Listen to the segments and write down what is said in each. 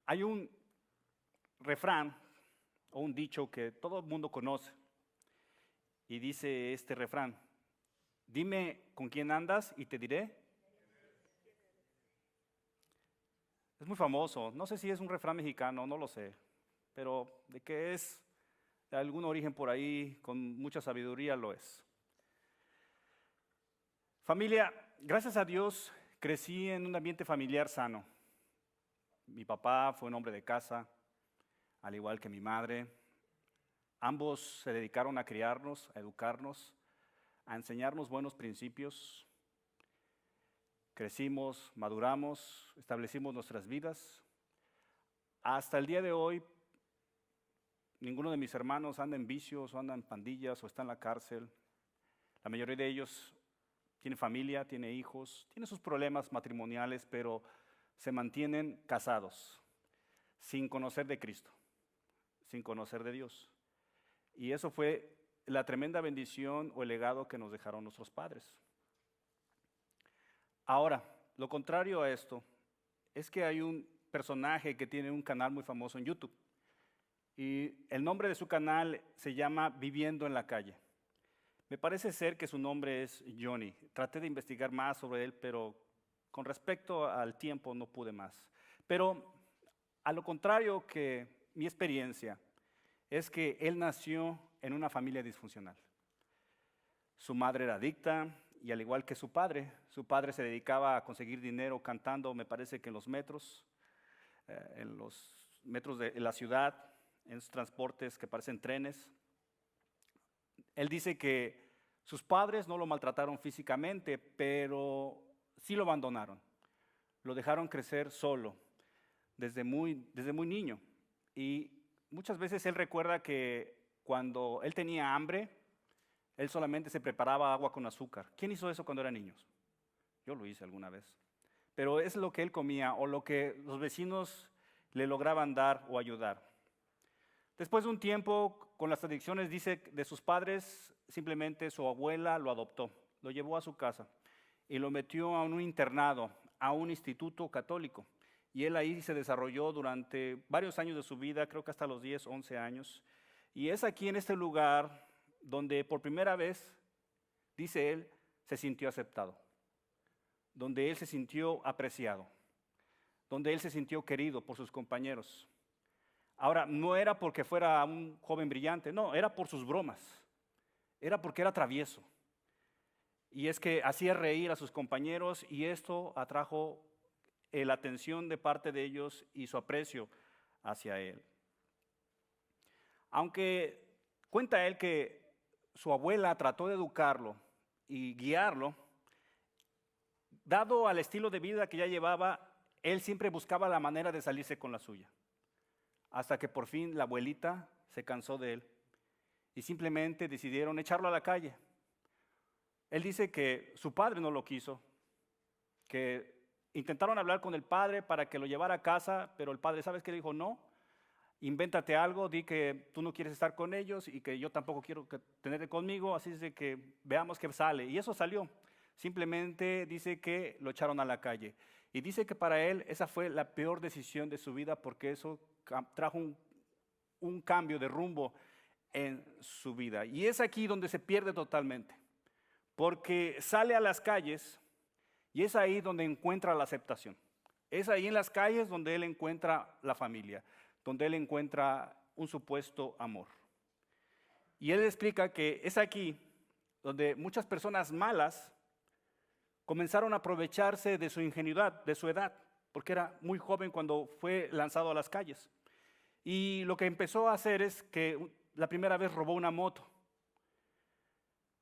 Hay un refrán o un dicho que todo el mundo conoce y dice este refrán: dime con quién andas y te diré. Es muy famoso, no sé si es un refrán mexicano, no lo sé, pero de que es de algún origen por ahí, con mucha sabiduría lo es. Familia, gracias a Dios crecí en un ambiente familiar sano. Mi papá fue un hombre de casa, al igual que mi madre. Ambos se dedicaron a criarnos, a educarnos, a enseñarnos buenos principios. Crecimos, maduramos, establecimos nuestras vidas. Hasta el día de hoy, ninguno de mis hermanos anda en vicios o anda en pandillas o está en la cárcel. La mayoría de ellos tiene familia, tiene hijos, tiene sus problemas matrimoniales, pero se mantienen casados, sin conocer de Cristo, sin conocer de Dios. Y eso fue la tremenda bendición o el legado que nos dejaron nuestros padres. Ahora, lo contrario a esto es que hay un personaje que tiene un canal muy famoso en YouTube. Y el nombre de su canal se llama Viviendo en la Calle. Me parece ser que su nombre es Johnny. Traté de investigar más sobre él, pero con respecto al tiempo no pude más. Pero a lo contrario que mi experiencia es que él nació en una familia disfuncional. Su madre era adicta y al igual que su padre se dedicaba a conseguir dinero cantando, me parece que en los metros de la ciudad, en esos transportes que parecen trenes. Él dice que sus padres no lo maltrataron físicamente, pero sí lo abandonaron. Lo dejaron crecer solo, desde muy niño. Y muchas veces él recuerda que cuando él tenía hambre, él solamente se preparaba agua con azúcar. ¿Quién hizo eso cuando eran niños? Yo lo hice alguna vez. Pero es lo que él comía o lo que los vecinos le lograban dar o ayudar. Después de un tiempo, con las adicciones, dice, de sus padres, simplemente su abuela lo adoptó, lo llevó a su casa y lo metió a un internado, a un instituto católico. Y él ahí se desarrolló durante varios años de su vida, creo que hasta los 10, 11 años. Y es aquí en este lugar donde por primera vez, dice él, se sintió aceptado, donde él se sintió apreciado, donde él se sintió querido por sus compañeros. Ahora, no era porque fuera un joven brillante, no, era por sus bromas, era porque era travieso. Y es que hacía reír a sus compañeros y esto atrajo la atención de parte de ellos y su aprecio hacia él. Aunque cuenta él que su abuela trató de educarlo y guiarlo, dado al estilo de vida que ya llevaba, él siempre buscaba la manera de salirse con la suya. Hasta que por fin la abuelita se cansó de él y simplemente decidieron echarlo a la calle. Él dice que su padre no lo quiso, que intentaron hablar con el padre para que lo llevara a casa, pero el padre, ¿sabes qué? Dijo, no, invéntate algo, di que tú no quieres estar con ellos y que yo tampoco quiero tenerte conmigo, así es de que veamos qué sale. Y eso salió. Simplemente dice que lo echaron a la calle. Y dice que para él esa fue la peor decisión de su vida porque eso trajo un cambio de rumbo en su vida. Y es aquí donde se pierde totalmente, porque sale a las calles y es ahí donde encuentra la aceptación. Es ahí en las calles donde él encuentra la familia, donde él encuentra un supuesto amor. Y él explica que es aquí donde muchas personas malas comenzaron a aprovecharse de su ingenuidad, de su edad, porque era muy joven cuando fue lanzado a las calles. Y lo que empezó a hacer es que la primera vez robó una moto.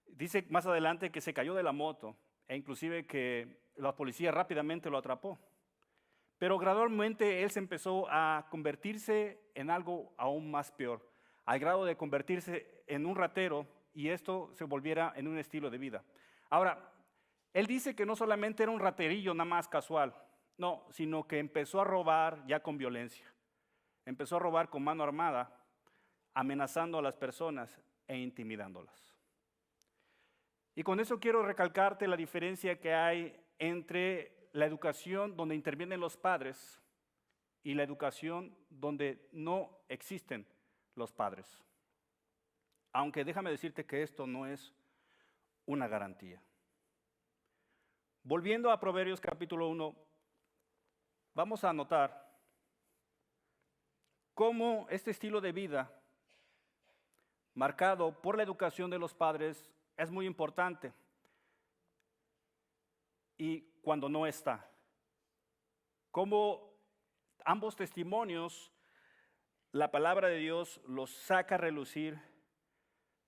Dice más adelante que se cayó de la moto e inclusive que la policía rápidamente lo atrapó. Pero gradualmente él se empezó a convertirse en algo aún más peor, al grado de convertirse en un ratero y esto se volviera en un estilo de vida. Ahora, él dice que no solamente era un raterillo nada más casual, no, sino que empezó a robar ya con violencia. Empezó a robar con mano armada, amenazando a las personas e intimidándolas. Y con eso quiero recalcarte la diferencia que hay entre la educación donde intervienen los padres y la educación donde no existen los padres. Aunque déjame decirte que esto no es una garantía. Volviendo a Proverbios capítulo 1, vamos a notar cómo este estilo de vida marcado por la educación de los padres es muy importante y cuando no está. Cómo ambos testimonios, la palabra de Dios los saca a relucir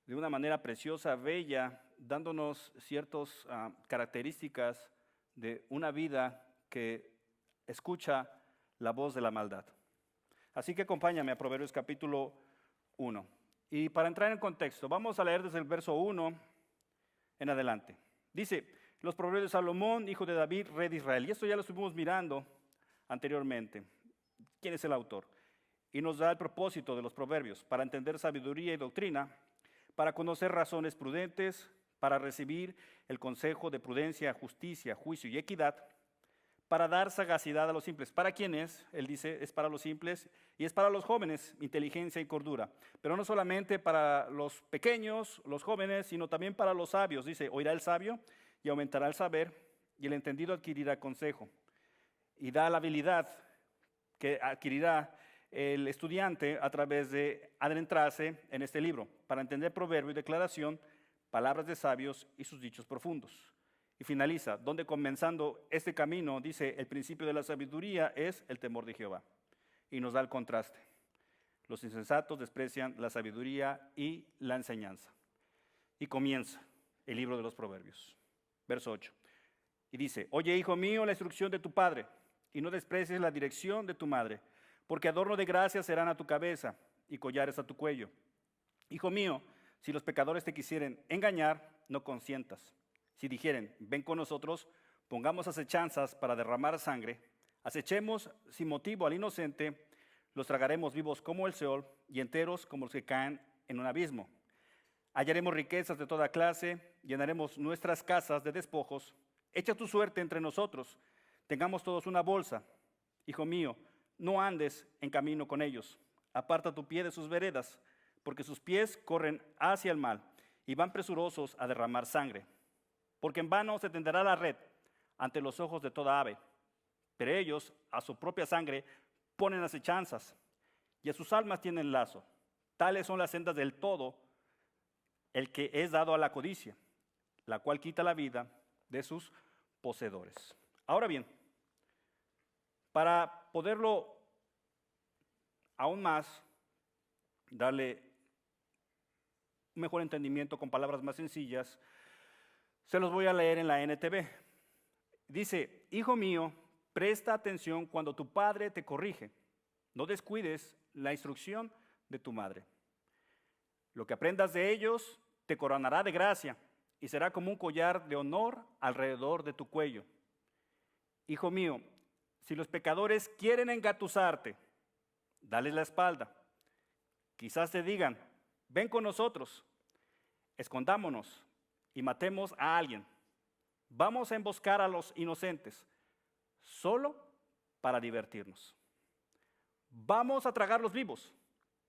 de una manera preciosa, bella, dándonos ciertas características de una vida que escucha la voz de la maldad. Así que acompáñame a Proverbios capítulo 1. Y para entrar en contexto, vamos a leer desde el verso 1 en adelante. Dice, los proverbios de Salomón, hijo de David, rey de Israel. Y esto ya lo estuvimos mirando anteriormente. ¿Quién es el autor? Y nos da el propósito de los proverbios, para entender sabiduría y doctrina, para conocer razones prudentes, para recibir el consejo de prudencia, justicia, juicio y equidad, para dar sagacidad a los simples. ¿Para quién es? Él dice, es para los simples y es para los jóvenes, inteligencia y cordura. Pero no solamente para los pequeños, los jóvenes, sino también para los sabios. Dice, oirá el sabio y aumentará el saber, y el entendido adquirirá consejo. Y da la habilidad que adquirirá el estudiante a través de adentrarse en este libro, para entender proverbio y declaración, palabras de sabios y sus dichos profundos. Y finaliza, donde comenzando este camino, dice, el principio de la sabiduría es el temor de Jehová. Y nos da el contraste. Los insensatos desprecian la sabiduría y la enseñanza. Y comienza el libro de los proverbios. Verso 8. Y dice, oye, hijo mío, la instrucción de tu padre, y no desprecies la dirección de tu madre, porque adorno de gracia serán a tu cabeza y collares a tu cuello. Hijo mío, si los pecadores te quisieren engañar, no consientas. Si dijeren, ven con nosotros, pongamos acechanzas para derramar sangre, acechemos sin motivo al inocente, los tragaremos vivos como el Seol y enteros como los que caen en un abismo. Hallaremos riquezas de toda clase, llenaremos nuestras casas de despojos. Echa tu suerte entre nosotros, tengamos todos una bolsa. Hijo mío, no andes en camino con ellos, aparta tu pie de sus veredas, porque sus pies corren hacia el mal y van presurosos a derramar sangre. Porque en vano se tenderá la red ante los ojos de toda ave, pero ellos a su propia sangre ponen acechanzas y a sus almas tienen lazo. Tales son las sendas del todo, el que es dado a la codicia, la cual quita la vida de sus poseedores. Ahora bien, para poderlo aún más darle un mejor entendimiento con palabras más sencillas, se los voy a leer en la NTV. Dice, hijo mío, presta atención cuando tu padre te corrige. No descuides la instrucción de tu madre. Lo que aprendas de ellos te coronará de gracia y será como un collar de honor alrededor de tu cuello. Hijo mío, si los pecadores quieren engatusarte, dales la espalda. Quizás te digan, ven con nosotros, escondámonos y matemos a alguien. Vamos a emboscar a los inocentes, solo para divertirnos. Vamos a tragarlos vivos,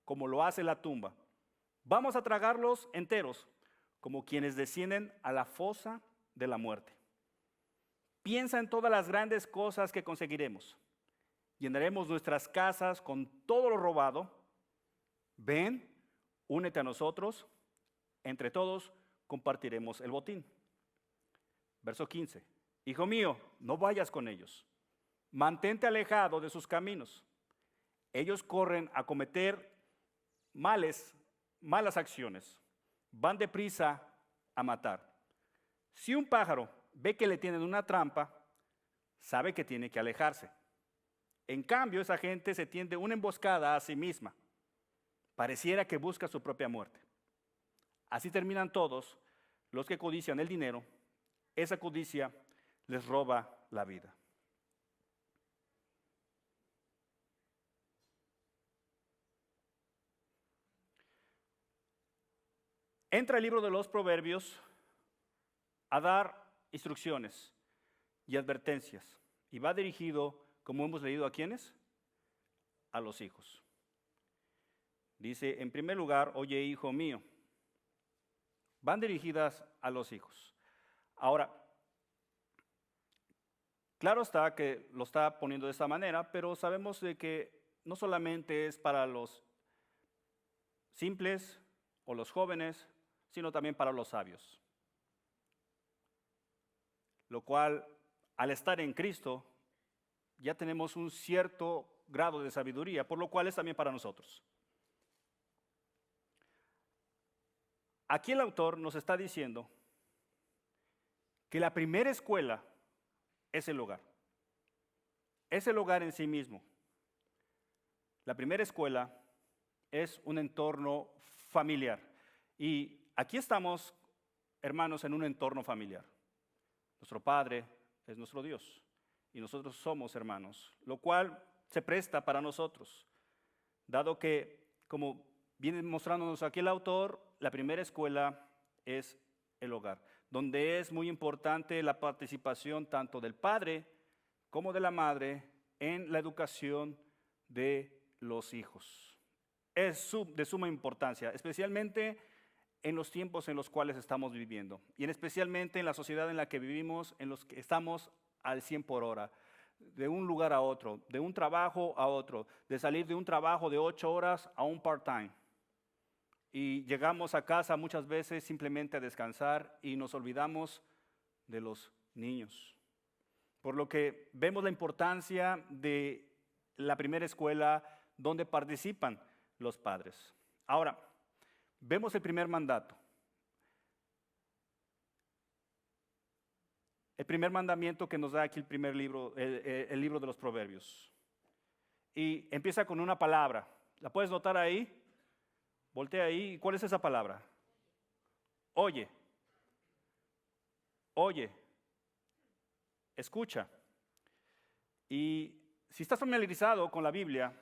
como lo hace la tumba. Vamos a tragarlos enteros, como quienes descienden a la fosa de la muerte. Piensa en todas las grandes cosas que conseguiremos. Llenaremos nuestras casas con todo lo robado. Ven, únete a nosotros, entre todos compartiremos el botín. Verso 15. Hijo mío, no vayas con ellos. Mantente alejado de sus caminos. Ellos corren a cometer malas acciones. Van deprisa a matar. Si un pájaro ve que le tienen una trampa, sabe que tiene que alejarse. En cambio, esa gente se tiende una emboscada a sí misma. Pareciera que busca su propia muerte. Así terminan todos los que codician el dinero. Esa codicia les roba la vida. Entra el libro de los Proverbios a dar instrucciones y advertencias. Y va dirigido, como hemos leído, ¿a quiénes? a los hijos. Dice, en primer lugar, oye, hijo mío. Van dirigidas a los hijos. Ahora, claro está que lo está poniendo de esta manera, pero sabemos de que no solamente es para los simples o los jóvenes, sino también para los sabios. Lo cual, al estar en Cristo, ya tenemos un cierto grado de sabiduría, por lo cual es también para nosotros. Aquí el autor nos está diciendo que la primera escuela es el hogar. Es el hogar en sí mismo. La primera escuela es un entorno familiar. Y aquí estamos, hermanos, en un entorno familiar. Nuestro Padre es nuestro Dios y nosotros somos hermanos, lo cual se presta para nosotros, dado que, como viene mostrándonos aquí el autor, la primera escuela es el hogar, donde es muy importante la participación tanto del padre como de la madre en la educación de los hijos. Es de suma importancia, especialmente en los tiempos en los cuales estamos viviendo y especialmente en la sociedad en la que vivimos, en los que estamos al 100 por hora, de un lugar a otro, de un trabajo a otro, de salir de un trabajo de 8 horas a un part-time. Y llegamos a casa muchas veces simplemente a descansar y nos olvidamos de los niños. Por lo que vemos la importancia de la primera escuela donde participan los padres. Ahora, vemos el primer mandato. El primer mandamiento que nos da aquí el primer libro, el libro de los Proverbios. Y empieza con una palabra. ¿La puedes notar ahí? Voltea ahí. ¿Cuál es esa palabra? Oye. Oye. Escucha. Y si estás familiarizado con la Biblia,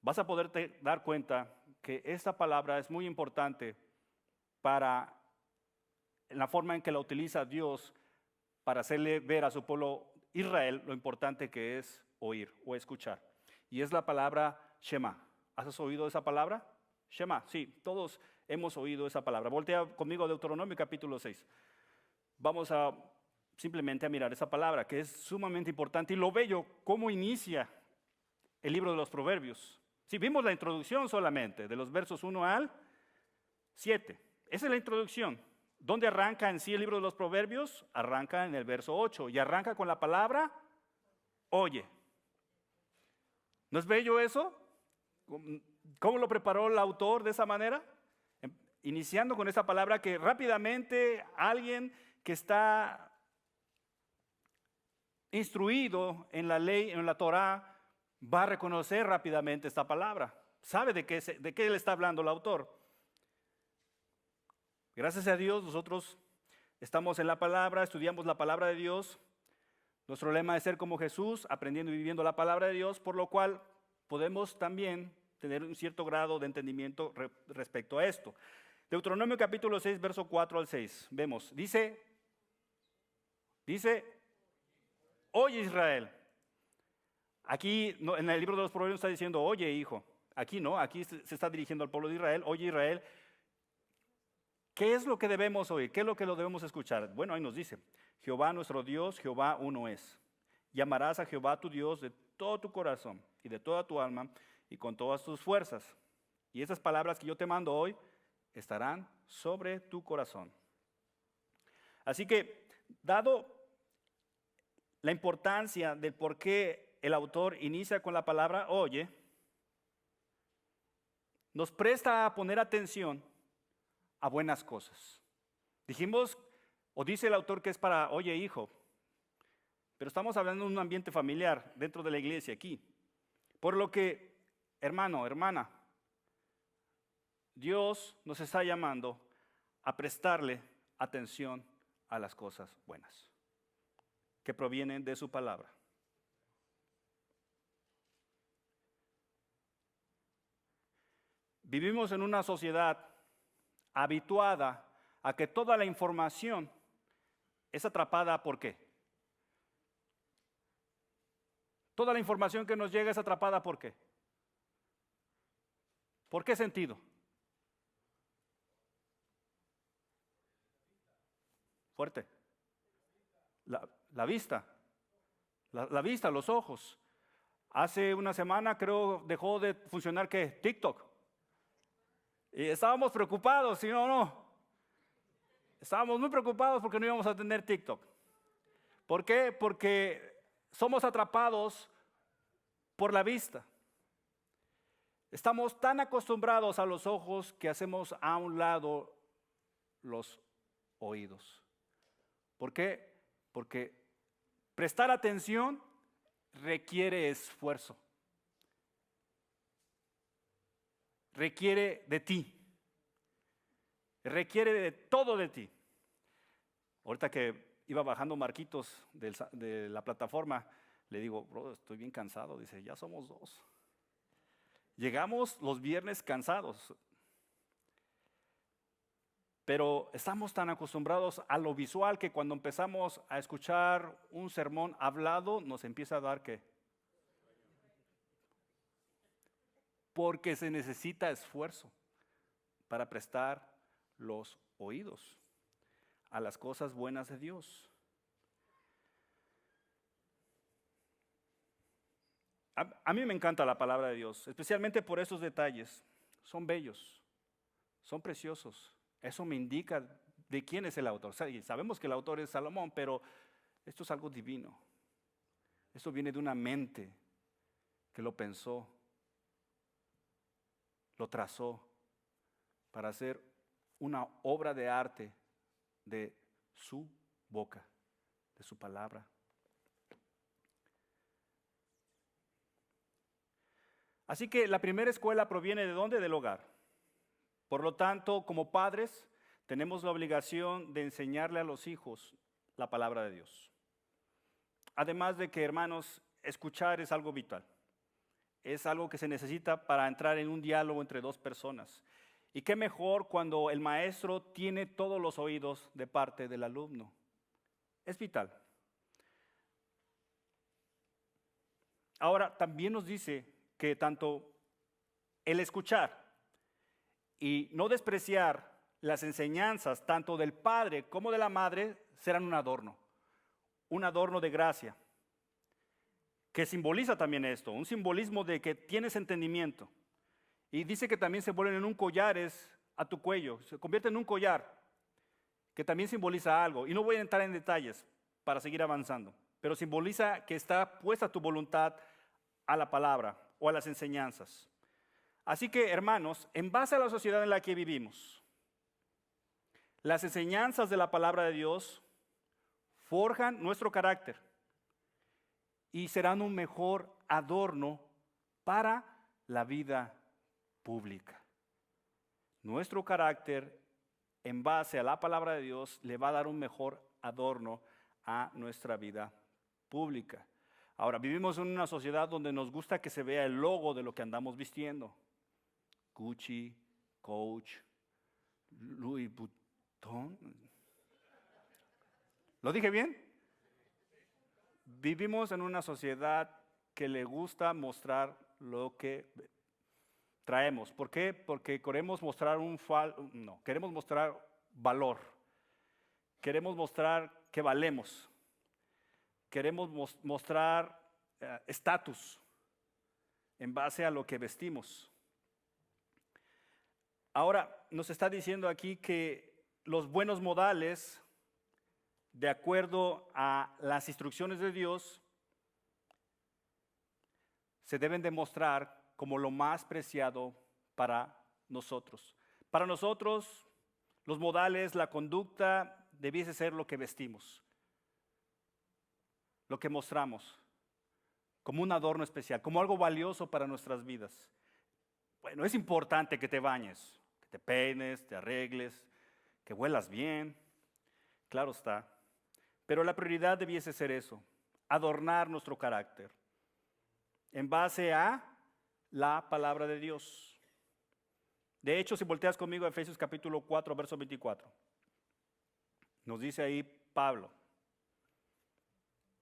vas a poderte dar cuenta que esta palabra es muy importante para la forma en que la utiliza Dios para hacerle ver a su pueblo Israel lo importante que es oír o escuchar. Y es la palabra Shema. ¿Has oído esa palabra? Shema, sí, todos hemos oído esa palabra. Voltea conmigo a Deuteronomio capítulo 6. Vamos a simplemente a mirar esa palabra que es sumamente importante y lo bello, cómo inicia el libro de los Proverbios. Si vimos la introducción solamente, de los versos 1 al 7. Esa es la introducción. ¿Dónde arranca en sí el libro de los Proverbios? Arranca en el verso 8 y arranca con la palabra oye. ¿No es bello eso? ¿Cómo lo preparó el autor de esa manera? Iniciando con esa palabra que rápidamente alguien que está instruido en la ley, en la Torá, va a reconocer rápidamente esta palabra. Sabe de qué le está hablando el autor. Gracias a Dios nosotros estamos en la palabra, estudiamos la palabra de Dios. Nuestro lema es ser como Jesús, aprendiendo y viviendo la palabra de Dios, por lo cual podemos también tener un cierto grado de entendimiento respecto a esto. Deuteronomio capítulo 6, verso 4 al 6. Vemos, dice, oye Israel. Aquí en el libro de los Proverbios está diciendo, oye hijo. Aquí no, aquí se está dirigiendo al pueblo de Israel. Oye Israel, ¿qué es lo que debemos oír? ¿Qué es lo que lo debemos escuchar? Bueno, ahí nos dice, Jehová nuestro Dios, Jehová uno es. Llamarás a Jehová tu Dios de todo tu corazón y de toda tu alma y con todas tus fuerzas. Y esas palabras que yo te mando hoy estarán sobre tu corazón. Así que, dado la importancia del por qué el autor inicia con la palabra oye, nos presta a poner atención a buenas cosas. Dijimos, o dice el autor que es para oye hijo, pero estamos hablando de un ambiente familiar dentro de la iglesia aquí. Por lo que, hermano, hermana, Dios nos está llamando a prestarle atención a las cosas buenas que provienen de su palabra. Vivimos en una sociedad habituada a que toda la información es atrapada ¿por qué? Toda la información que nos llega es atrapada, ¿por qué? ¿Por qué sentido? Fuerte. La vista. La vista, los ojos. Hace una semana creo dejó de funcionar, ¿qué? TikTok. Y estábamos preocupados, ¿sí o no? Estábamos muy preocupados porque no íbamos a tener TikTok. ¿Por qué? Porque somos atrapados por la vista. Estamos tan acostumbrados a los ojos que hacemos a un lado los oídos. ¿Por qué? Porque prestar atención requiere esfuerzo. Requiere de ti. Requiere de todo de ti. Ahorita que iba bajando Marquitos de la plataforma, le digo, bro, estoy bien cansado. Dice, ya somos dos. Llegamos los viernes cansados. Pero estamos tan acostumbrados a lo visual que cuando empezamos a escuchar un sermón hablado, nos empieza a dar ¿qué? Porque se necesita esfuerzo para prestar los oídos a las cosas buenas de Dios. A mí me encanta la palabra de Dios, especialmente por esos detalles. Son bellos, son preciosos. Eso me indica de quién es el autor. Sabemos que el autor es Salomón, pero esto es algo divino. Esto viene de una mente que lo pensó, lo trazó para hacer una obra de arte de su boca, de su palabra. Así que la primera escuela proviene ¿de dónde? Del hogar. Por lo tanto, como padres, tenemos la obligación de enseñarle a los hijos la palabra de Dios. Además de que, hermanos, escuchar es algo vital. Es algo que se necesita para entrar en un diálogo entre dos personas. Y qué mejor cuando el maestro tiene todos los oídos de parte del alumno. Es vital. Ahora, también nos dice que tanto el escuchar y no despreciar las enseñanzas tanto del padre como de la madre serán un adorno de gracia, que simboliza también esto, un simbolismo de que tienes entendimiento. Y dice que también se vuelven en un collares a tu cuello, se convierte en un collar, que también simboliza algo. Y no voy a entrar en detalles para seguir avanzando, pero simboliza que está puesta tu voluntad a la palabra o a las enseñanzas. Así que, hermanos, en base a la sociedad en la que vivimos, las enseñanzas de la palabra de Dios forjan nuestro carácter y serán un mejor adorno para la vida pública. Nuestro carácter, en base a la palabra de Dios, le va a dar un mejor adorno a nuestra vida pública. Ahora, vivimos en una sociedad donde nos gusta que se vea el logo de lo que andamos vistiendo. Gucci, Coach, Louis Vuitton. ¿Lo dije bien? Vivimos en una sociedad que le gusta mostrar lo que traemos. ¿Por qué? Porque queremos mostrar queremos mostrar valor. Queremos mostrar que valemos. Queremos mostrar estatus en base a lo que vestimos. Ahora nos está diciendo aquí que los buenos modales, de acuerdo a las instrucciones de Dios, se deben demostrar como lo más preciado para nosotros. Para nosotros, los modales, la conducta, debiese ser lo que vestimos, lo que mostramos, como un adorno especial, como algo valioso para nuestras vidas. Bueno, es importante que te bañes, que te peines, te arregles, que huelas bien, claro está. Pero la prioridad debiese ser eso, adornar nuestro carácter en base a la palabra de Dios. De hecho, si volteas conmigo a Efesios capítulo 4, verso 24, nos dice ahí Pablo,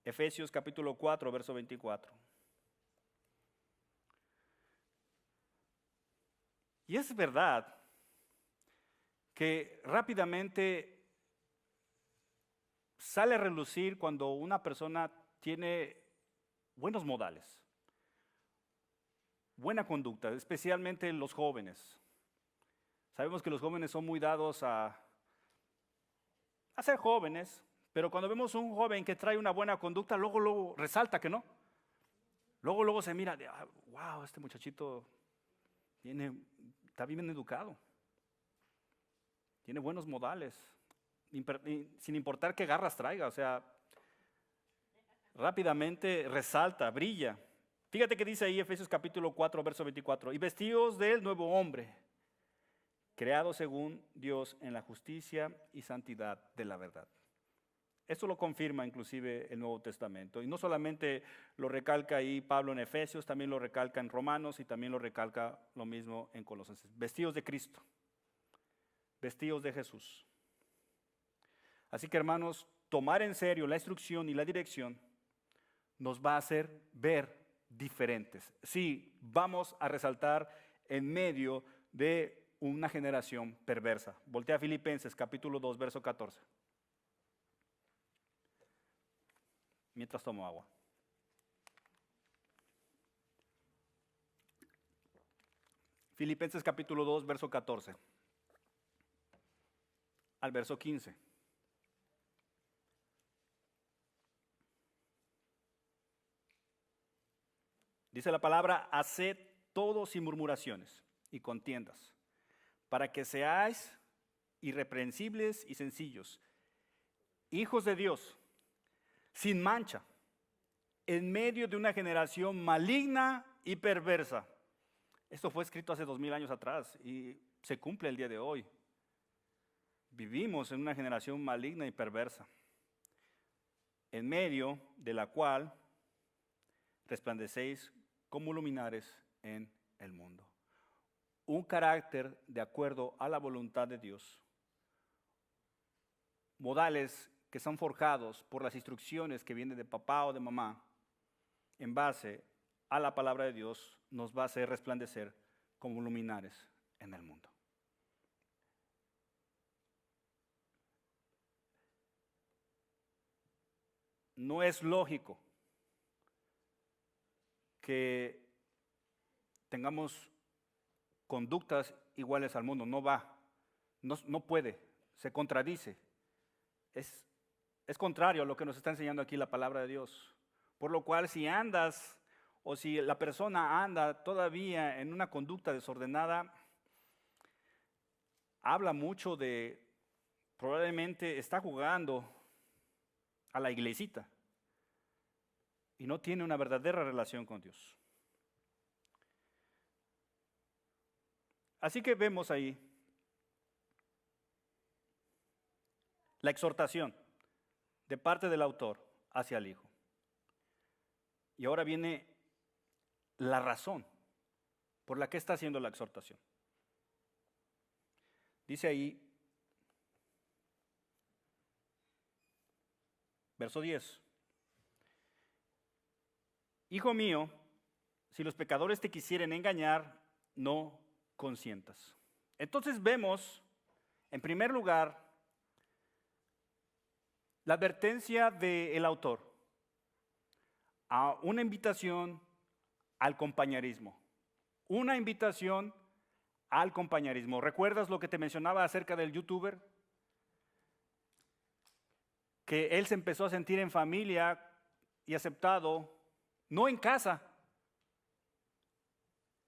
Efesios capítulo 4, verso 24. Y es verdad que rápidamente sale a relucir cuando una persona tiene buenos modales, buena conducta, especialmente los jóvenes. Sabemos que los jóvenes son muy dados a ser jóvenes, pero cuando vemos un joven que trae una buena conducta, luego resalta que no. Luego se mira, wow, este muchachito está bien educado, tiene buenos modales, sin importar qué garras traiga, o sea, rápidamente resalta, brilla. Fíjate que dice ahí Efesios capítulo 4, verso 24, y vestidos del nuevo hombre, creado según Dios en la justicia y santidad de la verdad. Esto lo confirma inclusive el Nuevo Testamento. Y no solamente lo recalca ahí Pablo en Efesios, también lo recalca en Romanos y también lo recalca lo mismo en Colosenses. Vestidos de Cristo, vestidos de Jesús. Así que hermanos, tomar en serio la instrucción y la dirección nos va a hacer ver diferentes. Sí, vamos a resaltar en medio de una generación perversa. Voltea a Filipenses capítulo 2, verso 14. Mientras tomo agua. Filipenses capítulo 2, verso 14 al verso 15. Dice la palabra, haced todo sin murmuraciones y contiendas, para que seáis irreprensibles y sencillos, hijos de Dios, sin mancha, en medio de una generación maligna y perversa. Esto fue escrito hace 2000 años atrás y se cumple el día de hoy. Vivimos en una generación maligna y perversa, en medio de la cual resplandecéis como luminares en el mundo. Un carácter de acuerdo a la voluntad de Dios. Modales que son forjados por las instrucciones que vienen de papá o de mamá, en base a la palabra de Dios, nos va a hacer resplandecer como luminares en el mundo. No es lógico que tengamos conductas iguales al mundo, no va, no puede, se contradice. Es contrario a lo que nos está enseñando aquí la palabra de Dios. Por lo cual, si andas o si la persona anda todavía en una conducta desordenada, habla mucho de, probablemente está jugando a la iglesita y no tiene una verdadera relación con Dios. Así que vemos ahí la exhortación de parte del autor hacia el Hijo. Y ahora viene la razón por la que está haciendo la exhortación. Dice ahí, verso 10. Hijo mío, si los pecadores te quisieren engañar, no consientas. Entonces vemos, en primer lugar, la advertencia del autor a una invitación al compañerismo. Una invitación al compañerismo. ¿Recuerdas lo que te mencionaba acerca del youtuber? Que él se empezó a sentir en familia y aceptado, no en casa,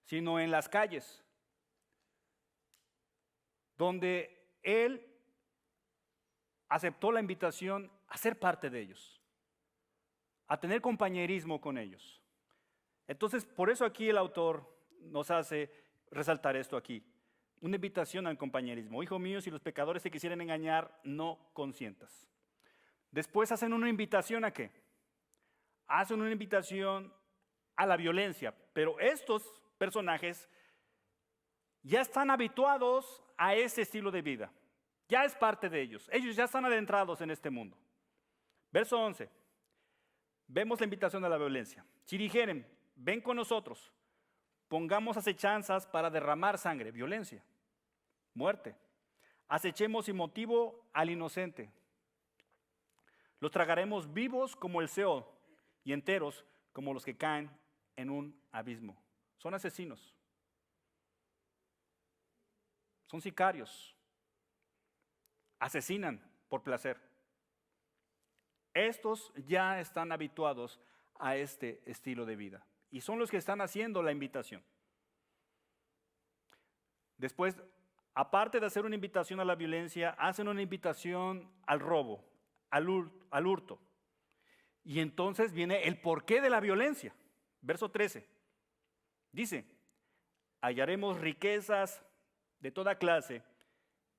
sino en las calles, donde él aceptó la invitación a ser parte de ellos, a tener compañerismo con ellos. Entonces, por eso aquí el autor nos hace resaltar esto aquí, una invitación al compañerismo. Hijo mío, si los pecadores te quisieren engañar, no consientas. Después hacen una invitación ¿a qué? Hacen una invitación a la violencia, pero estos personajes ya están habituados a ese estilo de vida. Ya es parte de ellos. Ellos ya están adentrados en este mundo. Verso 11. Vemos la invitación a la violencia. Si dijeren, ven con nosotros, Pongamos acechanzas para derramar sangre, violencia, muerte. Acechemos sin motivo al inocente. Los tragaremos vivos como el Seol y enteros como los que caen en un abismo. Son asesinos. Son sicarios. Asesinan por placer. Estos ya están habituados a este estilo de vida y son los que están haciendo la invitación. Después, aparte de hacer una invitación a la violencia, hacen una invitación al robo, al hurto. Y entonces viene el porqué de la violencia. Verso 13. Dice, hallaremos riquezas de toda clase,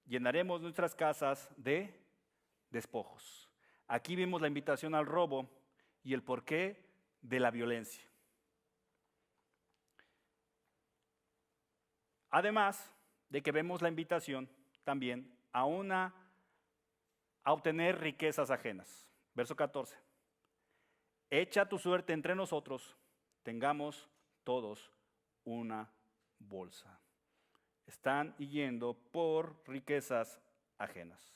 llenaremos nuestras casas de despojos. Aquí vemos la invitación al robo y el porqué de la violencia. Además de que vemos la invitación también a obtener riquezas ajenas. Verso 14. Echa tu suerte entre nosotros, tengamos todos una bolsa. Están yendo por riquezas ajenas.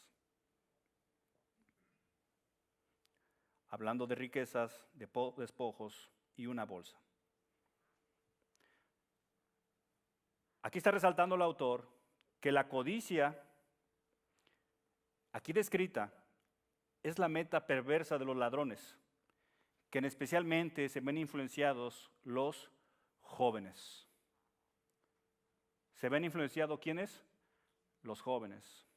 Hablando de riquezas, de despojos y una bolsa. Aquí está resaltando el autor que la codicia, aquí descrita, es la meta perversa de los ladrones, que especialmente se ven influenciados los jóvenes. ¿Se ven influenciados quiénes? Los jóvenes.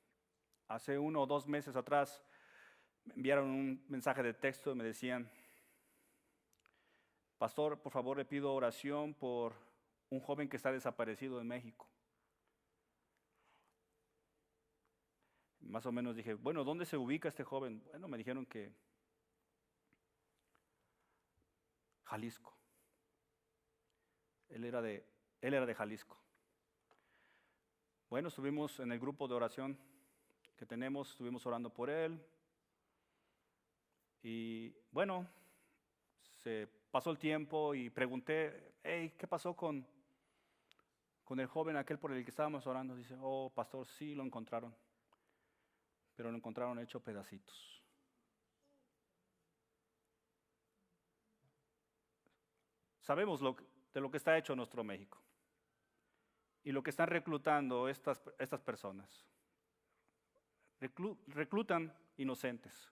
Hace 1 o 2 meses atrás me enviaron un mensaje de texto y me decían, pastor, por favor le pido oración por un joven que está desaparecido en México. Más o menos dije, bueno, ¿dónde se ubica este joven? Bueno, me dijeron que Jalisco. Él era de Jalisco. Bueno, estuvimos en el grupo de oración que tenemos, estuvimos orando por él. Y bueno, se pasó el tiempo y pregunté, hey, ¿qué pasó con el joven aquel por el que estábamos orando? Dice, oh, pastor, sí lo encontraron, pero lo encontraron hecho pedacitos. Sabemos de lo que está hecho nuestro México y lo que están reclutando estas personas. Reclutan inocentes,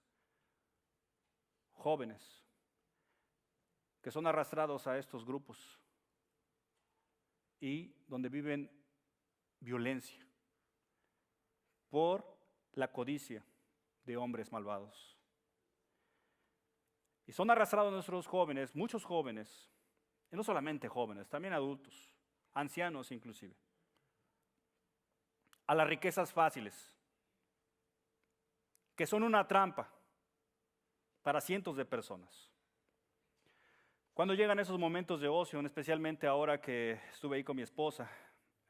jóvenes, que son arrastrados a estos grupos y donde viven violencia por la codicia de hombres malvados. Y son arrastrados nuestros jóvenes, muchos jóvenes, y no solamente jóvenes, también adultos, ancianos inclusive, a las riquezas fáciles, que son una trampa para cientos de personas. Cuando llegan esos momentos de ocio, especialmente ahora que estuve ahí con mi esposa,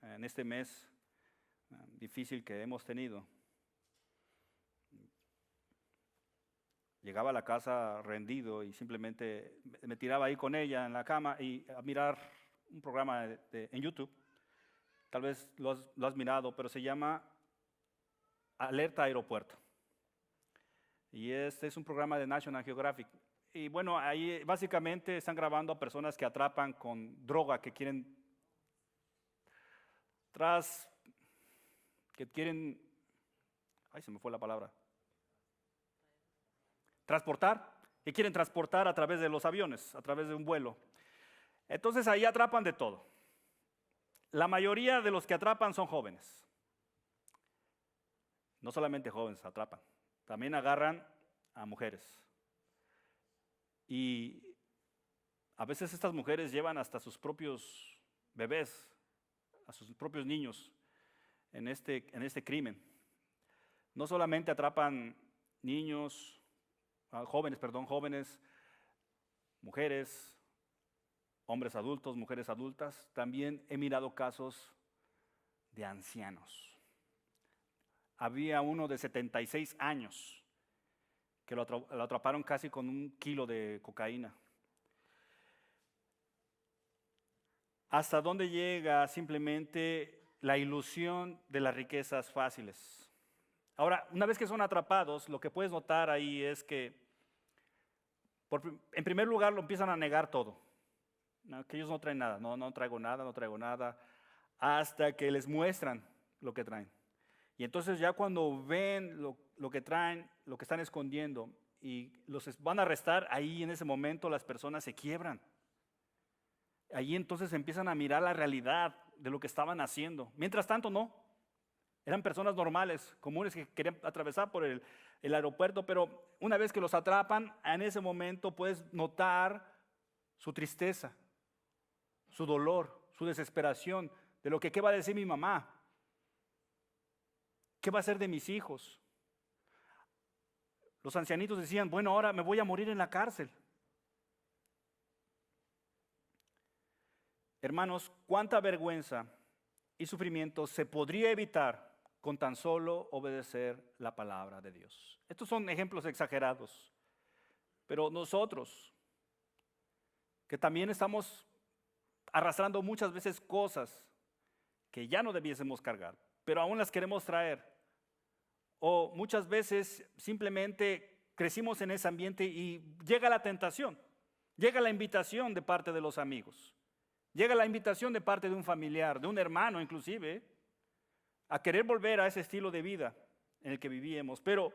en este mes difícil que hemos tenido, llegaba a la casa rendido y simplemente me tiraba ahí con ella en la cama y a mirar un programa en YouTube. Tal vez lo has mirado, pero se llama Alerta Aeropuerto. Y este es un programa de National Geographic. Y bueno, ahí básicamente están grabando a personas que atrapan con droga, que quieren, se me fue la palabra, que quieren transportar a través de los aviones, a través de un vuelo. Entonces ahí atrapan de todo. La mayoría de los que atrapan son jóvenes. No solamente jóvenes atrapan, también agarran a mujeres. Y a veces estas mujeres llevan hasta sus propios bebés, a sus propios niños en este crimen. No solamente atrapan niños, jóvenes, mujeres, hombres adultos, mujeres adultas, también he mirado casos de ancianos. Había uno de 76 años que lo atraparon casi con 1 kilo de cocaína. hasta dónde llega simplemente la ilusión de las riquezas fáciles. Ahora, una vez que son atrapados, lo que puedes notar ahí es que, en primer lugar, lo empiezan a negar todo. No, que ellos no traen nada, no traigo nada, hasta que les muestran lo que traen. Y entonces ya cuando ven lo que traen, lo que están escondiendo, y los van a arrestar, ahí en ese momento las personas se quiebran. Ahí entonces empiezan a mirar la realidad de lo que estaban haciendo. Mientras tanto, no. Eran personas normales, comunes, que querían atravesar por el aeropuerto, pero una vez que los atrapan, en ese momento puedes notar su tristeza, su dolor, su desesperación, de lo que qué va a decir mi mamá, qué va a hacer de mis hijos. Los ancianitos decían, bueno, ahora me voy a morir en la cárcel. Hermanos, cuánta vergüenza y sufrimiento se podría evitar con tan solo obedecer la palabra de Dios. Estos son ejemplos exagerados, pero nosotros, que también estamos arrastrando muchas veces cosas que ya no debiésemos cargar, pero aún las queremos traer, o muchas veces simplemente crecimos en ese ambiente y llega la tentación, llega la invitación de parte de los amigos. Llega la invitación de parte de un familiar, de un hermano inclusive, a querer volver a ese estilo de vida en el que vivíamos. Pero,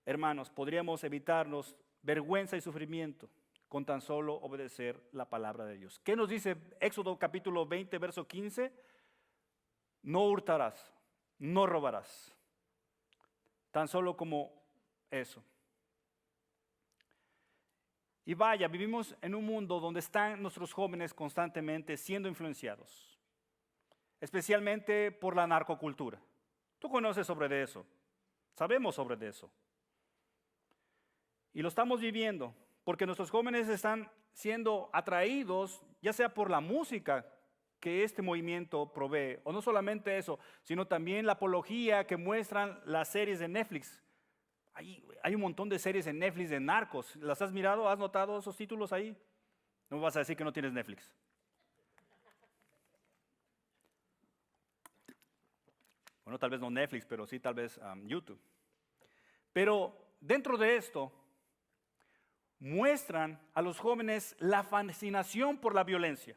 hermanos, podríamos evitarnos vergüenza y sufrimiento con tan solo obedecer la palabra de Dios. ¿Qué nos dice Éxodo capítulo 20, verso 15? No hurtarás, no robarás. Tan solo como eso. Y vaya, vivimos en un mundo donde están nuestros jóvenes constantemente siendo influenciados, especialmente por la narcocultura. Tú conoces sobre eso, sabemos sobre eso. Y lo estamos viviendo porque nuestros jóvenes están siendo atraídos, ya sea por la música que este movimiento provee, o no solamente eso, sino también la apología que muestran las series de Netflix. Hay un montón de series en Netflix de narcos. ¿Las has mirado? ¿Has notado esos títulos ahí? No me vas a decir que no tienes Netflix. Bueno, tal vez no Netflix, pero sí tal vez YouTube. Pero dentro de esto, muestran a los jóvenes la fascinación por la violencia.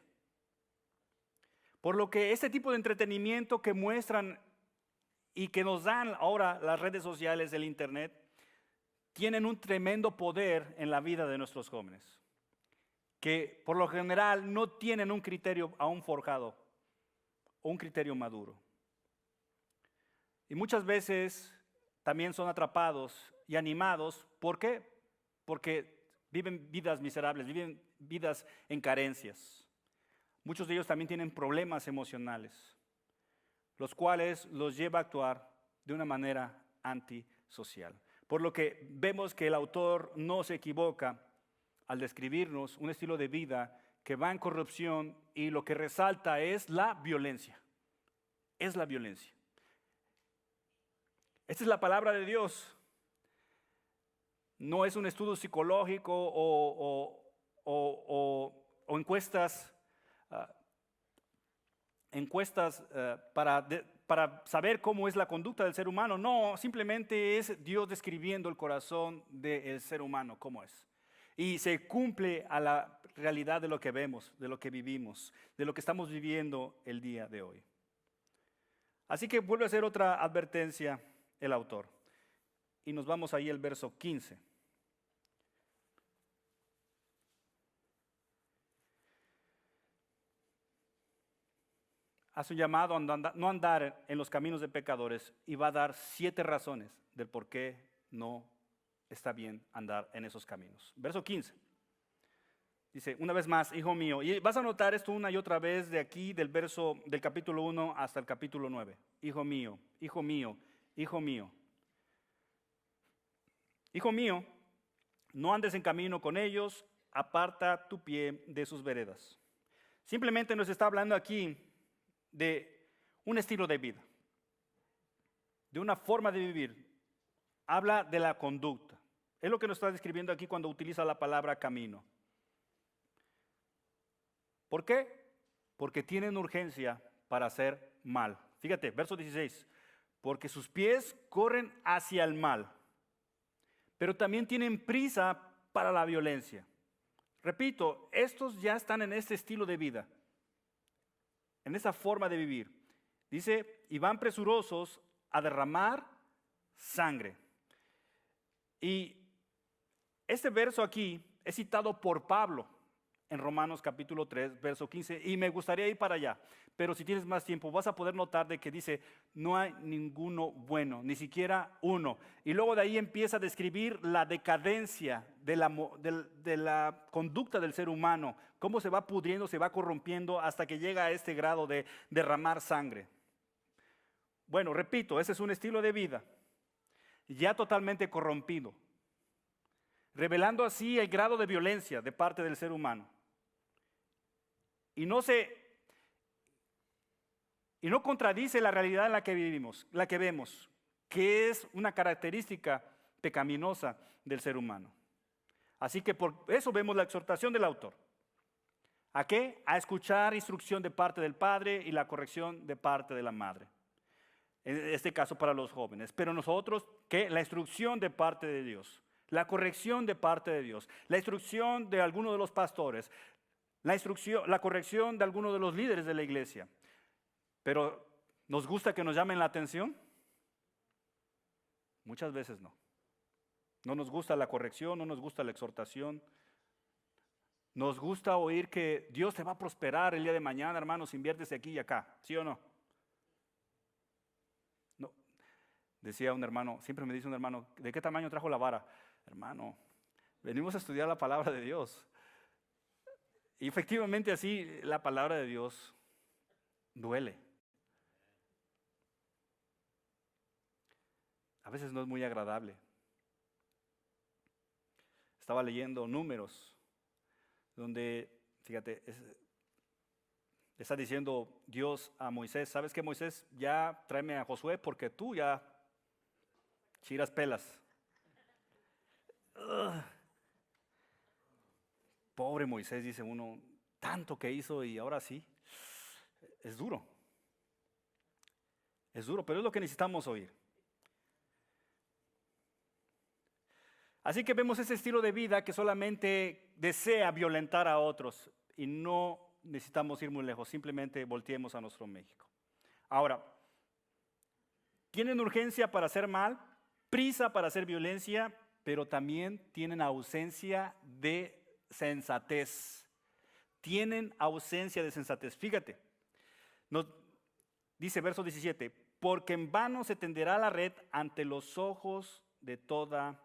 Por lo que este tipo de entretenimiento que muestran y que nos dan ahora las redes sociales, el internet, tienen un tremendo poder en la vida de nuestros jóvenes, que por lo general no tienen un criterio aún forjado, o un criterio maduro. Y muchas veces también son atrapados y animados. ¿Por qué? Porque viven vidas miserables, viven vidas en carencias. Muchos de ellos también tienen problemas emocionales, los cuales los lleva a actuar de una manera antisocial. Por lo que vemos que el autor no se equivoca al describirnos un estilo de vida que va en corrupción y lo que resalta es la violencia. Es la violencia. Esta es la palabra de Dios. No es un estudio psicológico o encuestas, para saber cómo es la conducta del ser humano. No, simplemente es Dios describiendo el corazón del ser humano, cómo es. Y se cumple a la realidad de lo que vemos, de lo que vivimos, de lo que estamos viviendo el día de hoy. Así que vuelve a hacer otra advertencia el autor. Y nos vamos ahí al verso 15. Hace un llamado a no andar en los caminos de pecadores y va a dar 7 razones del por qué no está bien andar en esos caminos. Verso 15. Dice, una vez más, hijo mío, y vas a notar esto una y otra vez de aquí, del capítulo 1 hasta el capítulo 9. Hijo mío, hijo mío, hijo mío. Hijo mío, no andes en camino con ellos, aparta tu pie de sus veredas. Simplemente nos está hablando aquí de un estilo de vida, de una forma de vivir. Habla de la conducta. Es lo que nos está describiendo aquí cuando utiliza la palabra camino. ¿Por qué? porque tienen urgencia para hacer mal. Fíjate, verso 16, porque sus pies corren hacia el mal, pero también tienen prisa para la violencia. Repito, estos ya están en este estilo de vida, en esa forma de vivir. Dice, y van presurosos a derramar sangre. Y este verso aquí es citado por Pablo en Romanos capítulo 3, verso 15, y me gustaría ir para allá, pero si tienes más tiempo vas a poder notar de que dice, no hay ninguno bueno, ni siquiera uno. Y luego de ahí empieza a describir la decadencia de la conducta del ser humano, cómo se va pudriendo, se va corrompiendo hasta que llega a este grado de derramar sangre. Bueno, repito, ese es un estilo de vida ya totalmente corrompido, revelando así el grado de violencia de parte del ser humano. Y no contradice la realidad en la que vivimos, la que vemos, que es una característica pecaminosa del ser humano. Así que por eso vemos la exhortación del autor. ¿A qué? A escuchar instrucción de parte del padre y la corrección de parte de la madre. En este caso para los jóvenes. Pero nosotros, ¿qué? La instrucción de parte de Dios, la corrección de parte de Dios, la instrucción de alguno de los pastores, la corrección de alguno de los líderes de la iglesia. Pero ¿nos gusta que nos llamen la atención? Muchas veces no. No nos gusta la corrección, no nos gusta la exhortación. Nos gusta oír que Dios te va a prosperar el día de mañana, hermanos, inviértese aquí y acá, ¿sí o no? No. Decía un hermano, siempre me dice un hermano, ¿de qué tamaño trajo la vara? Hermano, venimos a estudiar la palabra de Dios. Y efectivamente así la palabra de Dios duele. A veces no es muy agradable. Estaba leyendo Números, donde, fíjate, está diciendo Dios a Moisés, ¿sabes qué, Moisés? Ya tráeme a Josué porque tú ya chiras pelas. Pobre Moisés, dice uno, tanto que hizo y ahora sí. Es duro. Es duro, pero es lo que necesitamos oír. Así que vemos ese estilo de vida que solamente desea violentar a otros y no necesitamos ir muy lejos, simplemente volteemos a nuestro México. Ahora, tienen urgencia para hacer mal, prisa para hacer violencia, pero también tienen ausencia de sensatez. Tienen ausencia de sensatez. Fíjate, nos dice verso 17, porque en vano se tenderá la red ante los ojos de toda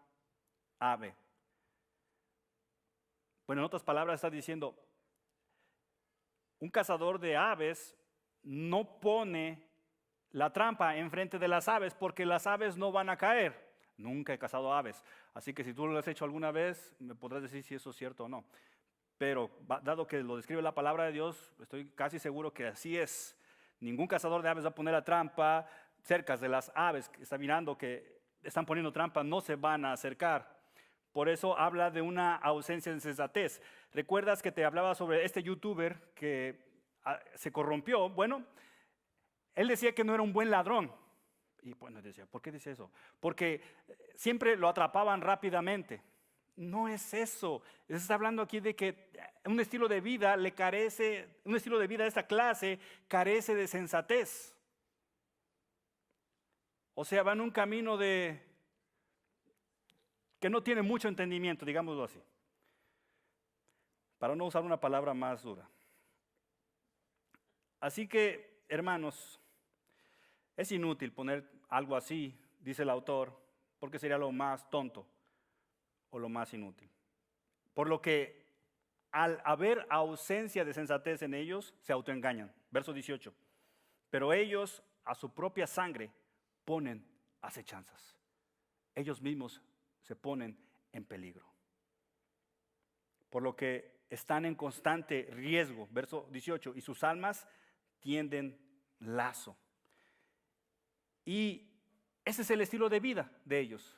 ave. Bueno, en otras palabras está diciendo, un cazador de aves no pone la trampa enfrente de las aves porque las aves no van a caer. Nunca he cazado aves, así que si tú lo has hecho alguna vez, me podrás decir si eso es cierto o no. Pero dado que lo describe la palabra de Dios, estoy casi seguro que así es. Ningún cazador de aves va a poner la trampa cerca de las aves que está mirando que están poniendo trampa, no se van a acercar. Por eso habla de una ausencia de sensatez. ¿Recuerdas que te hablaba sobre este youtuber que se corrompió? Bueno, él decía que no era un buen ladrón. Y bueno, decía, ¿por qué dice eso? Porque siempre lo atrapaban rápidamente. No es eso. Se está hablando aquí de que un estilo de vida un estilo de vida de esta clase carece de sensatez. O sea, va en un camino que no tiene mucho entendimiento, digámoslo así. Para no usar una palabra más dura. Así que, hermanos, es inútil poner algo así, dice el autor, porque sería lo más tonto o lo más inútil. Por lo que al haber ausencia de sensatez en ellos, se autoengañan. Verso 18. Pero ellos a su propia sangre ponen acechanzas. Ellos mismos se ponen en peligro. Por lo que están en constante riesgo. Verso 18. Y sus almas tienden lazo. Y ese es el estilo de vida de ellos.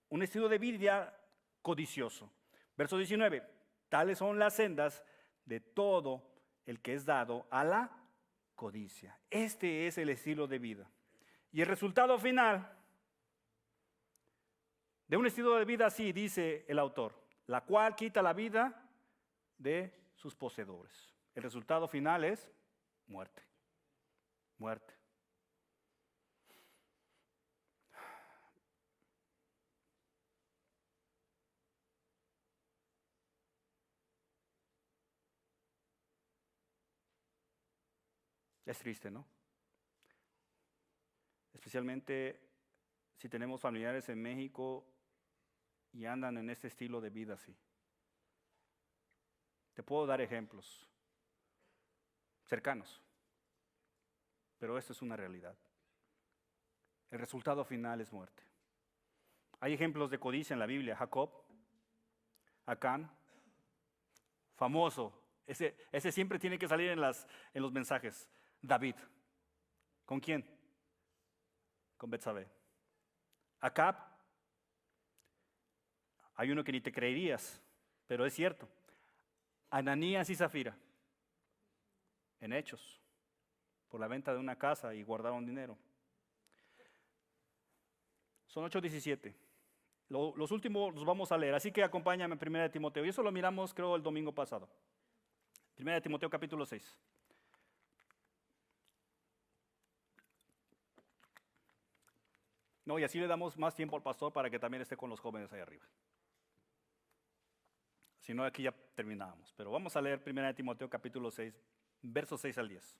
Un estilo de vida codicioso. Verso 19. Tales son las sendas de todo el que es dado a la codicia. Este es el estilo de vida. Y el resultado final de un estilo de vida así, dice el autor, la cual quita la vida de sus poseedores. El resultado final es muerte. Muerte. Es triste, ¿no? Especialmente si tenemos familiares en México y andan en este estilo de vida así. Te puedo dar ejemplos cercanos, pero esto es una realidad. El resultado final es muerte. Hay ejemplos de codicia en la Biblia. Jacob, Acán, famoso. Ese siempre tiene que salir en los mensajes. David. ¿Con quién? Con Betsabé. Acab. Hay uno que ni te creerías, pero es cierto. Ananías y Zafira. En Hechos. Por la venta de una casa y guardaron dinero. Son 8:17. Los últimos los vamos a leer, así que acompáñame en 1 Timoteo. Y eso lo miramos, creo, el domingo pasado. 1 Timoteo capítulo 6. No, y así le damos más tiempo al pastor para que también esté con los jóvenes ahí arriba. Si no, aquí ya terminábamos. Pero vamos a leer 1 Timoteo capítulo 6, versos 6 al 10.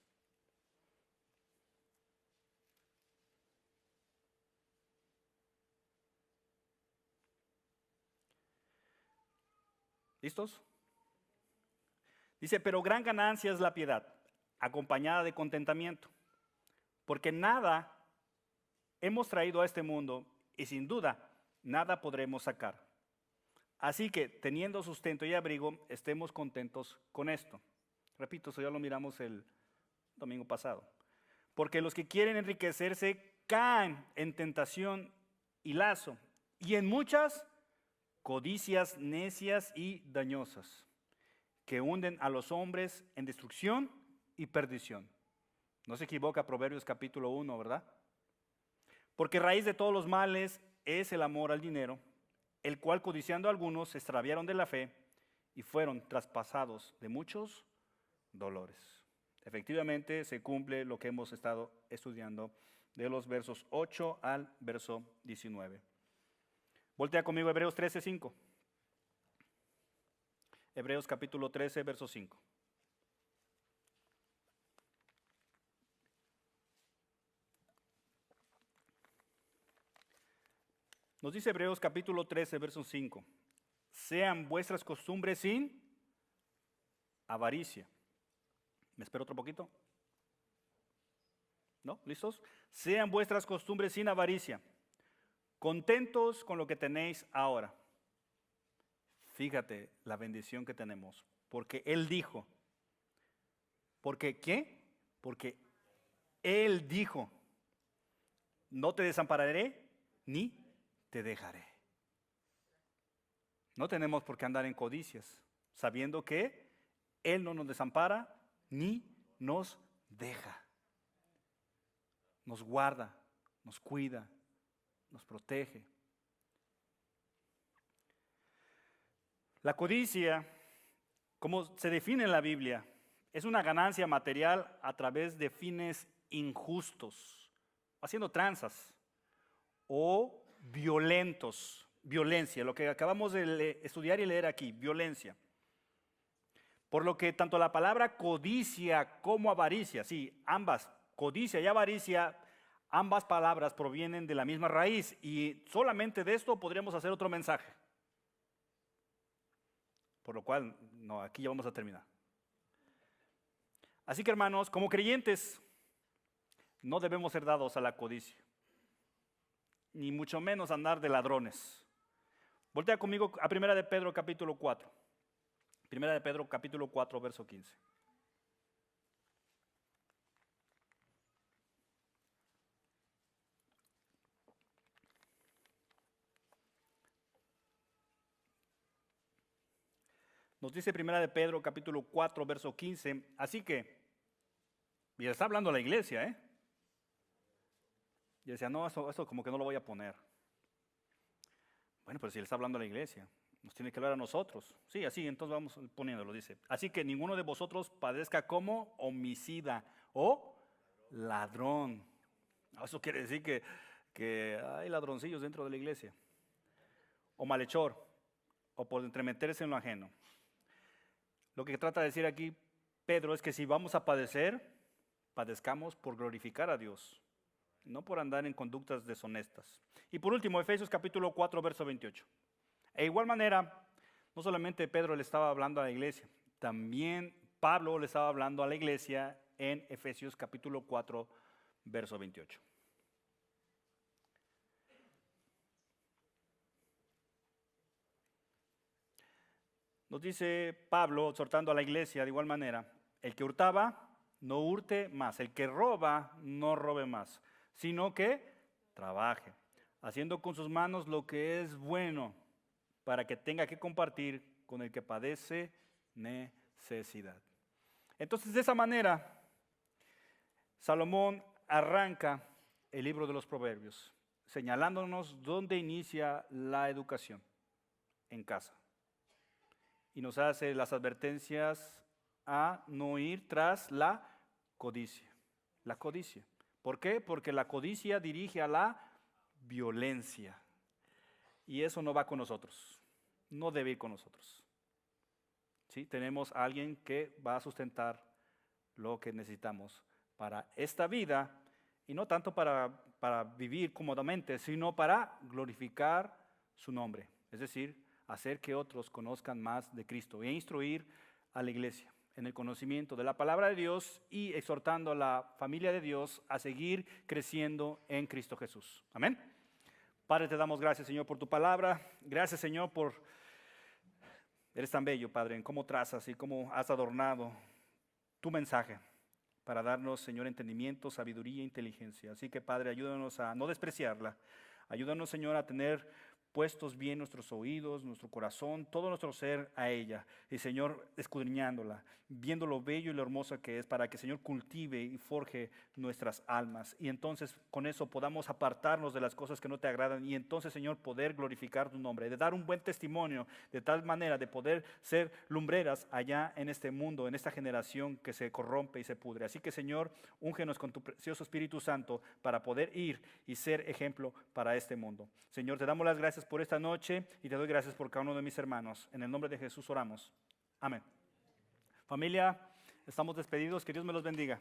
¿Listos? Dice, pero gran ganancia es la piedad, acompañada de contentamiento, porque nada hemos traído a este mundo y sin duda nada podremos sacar. Así que teniendo sustento y abrigo, estemos contentos con esto. Repito, eso ya lo miramos el domingo pasado. Porque los que quieren enriquecerse caen en tentación y lazo y en muchas codicias necias y dañosas que hunden a los hombres en destrucción y perdición. No se equivoca Proverbios capítulo 1, ¿verdad? Porque raíz de todos los males es el amor al dinero, el cual codiciando a algunos se extraviaron de la fe y fueron traspasados de muchos dolores. Efectivamente se cumple lo que hemos estado estudiando de los versos 8 al verso 19. Voltea conmigo a Hebreos 13:5. Hebreos capítulo 13, verso 5. Nos dice Hebreos capítulo 13, verso 5. Sean vuestras costumbres sin avaricia. ¿Me espero otro poquito? ¿No? ¿Listos? Sean vuestras costumbres sin avaricia, contentos con lo que tenéis ahora. Fíjate la bendición que tenemos, porque Él dijo. ¿Porque qué? Porque Él dijo, no te desampararé ni te dejaré. No tenemos por qué andar en codicias, sabiendo que Él no nos desampara ni nos deja. Nos guarda, nos cuida, nos protege. La codicia, como se define en la Biblia, es una ganancia material a través de fines injustos, haciendo tranzas o violentos. Violencia, lo que acabamos de estudiar y leer aquí, violencia. Por lo que tanto la palabra codicia como avaricia, sí, ambas, codicia y avaricia, ambas palabras provienen de la misma raíz y solamente de esto podríamos hacer otro mensaje. Por lo cual, no, aquí ya vamos a terminar. Así que hermanos, como creyentes, no debemos ser dados a la codicia, ni mucho menos andar de ladrones. Voltea conmigo a 1 de Pedro capítulo 4. 1 de Pedro capítulo 4, verso 15. Nos dice Primera de Pedro, capítulo 4, verso 15. Así que, y está hablando a la iglesia, ¿eh? Y decía, no, eso como que no lo voy a poner. Bueno, pero si él está hablando a la iglesia, nos tiene que hablar a nosotros. Sí, así, entonces vamos poniéndolo, dice. Así que ninguno de vosotros padezca como homicida o ladrón. Eso quiere decir que hay ladroncillos dentro de la iglesia. O malhechor, o por entremeterse en lo ajeno. Lo que trata de decir aquí Pedro es que si vamos a padecer, padezcamos por glorificar a Dios, no por andar en conductas deshonestas. Y por último, Efesios capítulo 4, verso 28. E igual manera, no solamente Pedro le estaba hablando a la iglesia, también Pablo le estaba hablando a la iglesia en Efesios capítulo 4, verso 28. Nos dice Pablo, exhortando a la iglesia de igual manera, el que hurtaba, no hurte más, el que roba, no robe más, sino que trabaje, haciendo con sus manos lo que es bueno, para que tenga que compartir con el que padece necesidad. Entonces, de esa manera, Salomón arranca el libro de los Proverbios, señalándonos dónde inicia la educación, en casa. Y nos hace las advertencias a no ir tras la codicia. La codicia. ¿Por qué? Porque la codicia dirige a la violencia. Y eso no va con nosotros. No debe ir con nosotros. ¿Sí? Tenemos a alguien que va a sustentar lo que necesitamos para esta vida. Y no tanto para vivir cómodamente, sino para glorificar su nombre. Es decir, hacer que otros conozcan más de Cristo e instruir a la iglesia en el conocimiento de la palabra de Dios y exhortando a la familia de Dios a seguir creciendo en Cristo Jesús. Amén. Padre, te damos gracias, Señor, por tu palabra. Gracias, Señor, por... Eres tan bello, Padre, en cómo trazas y cómo has adornado tu mensaje para darnos, Señor, entendimiento, sabiduría e inteligencia. Así que, Padre, ayúdanos a no despreciarla. Ayúdanos, Señor, a tener puestos bien nuestros oídos, nuestro corazón, todo nuestro ser a ella. Y, Señor, escudriñándola, viendo lo bello y lo hermosa que es, para que, Señor, cultive y forje nuestras almas. Y entonces con eso podamos apartarnos de las cosas que no te agradan y entonces, Señor, poder glorificar tu nombre, de dar un buen testimonio, de tal manera de poder ser lumbreras allá en este mundo, en esta generación que se corrompe y se pudre. Así que, Señor, úngenos con tu precioso Espíritu Santo para poder ir y ser ejemplo para este mundo. Señor, te damos las gracias por esta noche y te doy gracias por cada uno de mis hermanos. En el nombre de Jesús oramos. Amén. Familia, estamos despedidos. Que Dios me los bendiga.